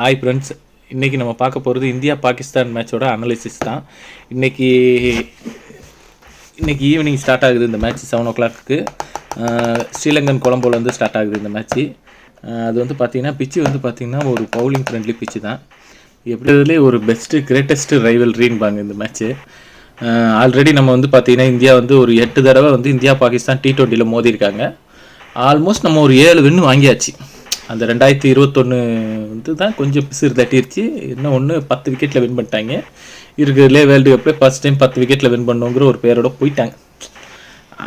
Hi friends, இன்றைக்கி நம்ம பார்க்க போகிறது இந்தியா பாகிஸ்தான் மேட்சோட அனாலிசிஸ் தான். இன்றைக்கி ஈவினிங் ஸ்டார்ட் ஆகுது இந்த மேட்ச். 7 o'clock ஸ்ரீலங்கன் கொலம்போலேருந்து ஸ்டார்ட் ஆகுது இந்த மேட்ச்சு. அது வந்து பார்த்திங்கன்னா பிச்சு வந்து பார்த்திங்கன்னா ஒரு பவுலிங் ஃப்ரெண்ட்லி பிச்சு தான். எப்படிலே ஒரு கிரேட்டஸ்ட்டு ரைவல்ரின்பாங்க இந்த மேட்ச்சு. ஆல்ரெடி நம்ம வந்து பார்த்திங்கன்னா இந்தியா வந்து ஒரு 8 தடவை வந்து இந்தியா பாகிஸ்தான் T20 மோதிருக்காங்க. ஆல்மோஸ்ட் நம்ம ஒரு 7 வின் வாங்கியாச்சு. அந்த 2021 வந்து தான் கொஞ்சம் பிசிறு தட்டிருச்சு. இன்னும் 10 விக்கெட்டில் வின் பண்ணிட்டாங்க. இருக்கிறதுலே வேர்ல்டு கப்பில் ஃபஸ்ட் டைம் 10 விக்கெட்டில் வின் பண்ணுங்கிற ஒரு பேரோட போயிட்டாங்க.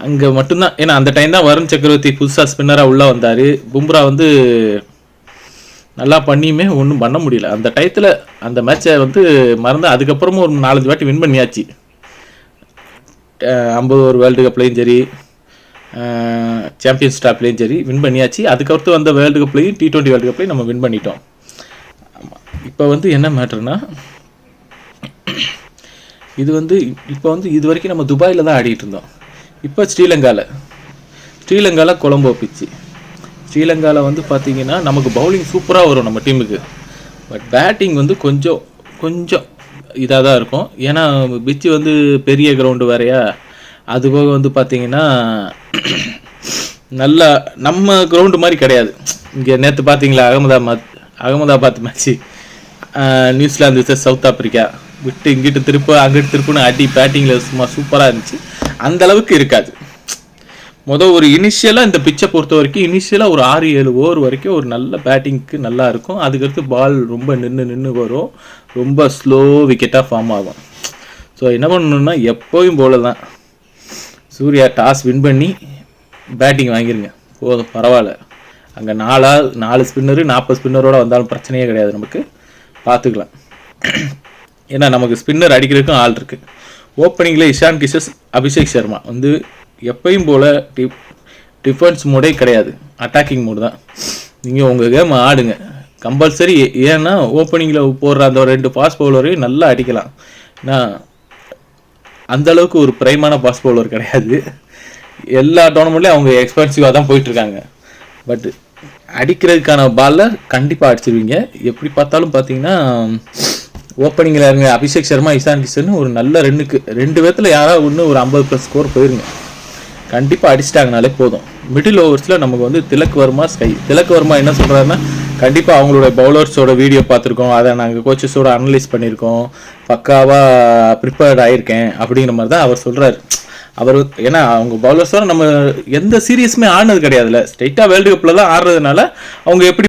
அங்கே மட்டும்தான், ஏன்னா அந்த டைம் தான் வருண் சக்கரவர்த்தி புதுசாக ஸ்பின்னராக உள்ளே வந்தார். பும்ரா வந்து நல்லா பண்ணியுமே ஒன்றும் பண்ண முடியல. அந்த டயத்தில் அந்த மேட்சை வந்து மறந்து அதுக்கப்புறமும் ஒரு 4-5 வாட்டி வின் பண்ணியாச்சு. 50 வேர்ல்டு கப்லேயும் சரி, சாம்பியன்ஸ் ட்ராப்லேயும் சரி வின் பண்ணியாச்சு. அதுக்கடுத்து வந்த வேர்ல்டு கப்லேயும் T20 வேர்ல்டு கப்லேயும் நம்ம வின் பண்ணிட்டோம். இப்போ வந்து என்ன மேட்டர்னா, இது வந்து இப்போ வந்து இது வரைக்கும் நம்ம துபாயில் தான் ஆடிட்டு இருந்தோம். இப்போ ஸ்ரீலங்காவில் கொலம்போ பிச்சு. ஸ்ரீலங்காவில் வந்து பார்த்திங்கன்னா நமக்கு பவுலிங் சூப்பராக வரும் நம்ம டீமுக்கு. பட் பேட்டிங் வந்து கொஞ்சம் இதாக தான் இருக்கும். ஏன்னா பிச்சு வந்து பெரிய கிரவுண்டு வேறையா. அதுபோக வந்து பார்த்திங்கன்னா நல்லா நம்ம கிரவுண்டு மாதிரி கிடையாது. இங்கே நேற்று பார்த்தீங்களா Ahmedabad match, New Zealand south Africa விட்டு இங்கிட்டு திருப்பு அங்கிட்டு திருப்புன்னு அடி பேட்டிங்கில் சும்மா சூப்பராக இருந்துச்சு. அந்தளவுக்கு இருக்காது. ஒரு இனிஷியலாக இந்த பிச்சை பொறுத்த வரைக்கும் இனிஷியலாக ஒரு 6-7 ஓவர் வரைக்கும் ஒரு நல்ல பேட்டிங்க்கு நல்லா இருக்கும். அதுக்கடுத்து பால் ரொம்ப நின்று வரும். ரொம்ப ஸ்லோ விக்கெட்டாக ஃபார்ம் ஆகும். ஸோ என்ன பண்ணணுன்னா எப்போயும் போல தான் சூர்யா டாஸ் வின் பண்ணி பேட்டிங் வாங்கிருங்க போதும், பரவாயில்ல. அங்கே 4 ஸ்பின்னரு 40 ஸ்பின்னரோடு வந்தாலும் பிரச்சனையே கிடையாது, நமக்கு பார்த்துக்கலாம். ஏன்னா நமக்கு ஸ்பின்னர் அடிக்கிறதுக்கும் ஆள் இருக்குது. ஓப்பனிங்கில் இஷான் கிஷன், அபிஷேக் சர்மா வந்து எப்பயும் போல் டிஃபென்ஸ் மோடே கிடையாது, அட்டாக்கிங் மோடு தான். நீங்கள் உங்கள் கேம் ஆடுங்க கம்பல்சரி. ஏன்னா ஓப்பனிங்கில் போடுற அந்த 2 ஃபாஸ்ட் பவுலரையும் நல்லா அடிக்கலாம். ஏன்னா அந்தளவுக்கு ஒரு பிரைமான ஃபாஸ்ட் பவுலர் கிடையாது. எல்லா டோர்னமெண்ட்லேயும் அவங்க எக்ஸ்பென்சிவாக தான் போயிட்டுருக்காங்க. பட் அடிக்கிறதுக்கான பாலில் கண்டிப்பாக அடிச்சிருவீங்க. எப்படி பார்த்தாலும் பார்த்தீங்கன்னா ஓப்பனிங்கில் இருங்க அபிஷேக் சர்மா, இஷான் கிஷன் ஒரு நல்ல 2 பேர்த்தில் யாராவது ஒன்று ஒரு 50+ ஸ்கோர் போயிருங்க. கண்டிப்பாக அடிச்சிட்டாங்கனாலே போதும். மிடில் ஓவர்ஸில் நமக்கு வந்து திலக் வர்மா என்ன சொல்கிறாருன்னா, கண்டிப்பாக அவங்களோட பவுலர்ஸோட வீடியோ பார்த்துருக்கோம், அதை நாங்கள் கோச்சஸோட அனலைஸ் பண்ணியிருக்கோம், பக்காவாக ப்ரிப்பேர்ட் ஆகியிருக்கேன் அப்படிங்கிற மாதிரி தான் அவர் சொல்கிறார். ஏன்னா அவங்க பவுலர்ஸோட நம்ம எந்த சீரியஸுமே ஆடினது கிடையாதுல்ல, ஸ்ட்ரைட்டாக வேர்ல்டு கப்பில் தான் ஆடுறதுனால அவங்க எப்படி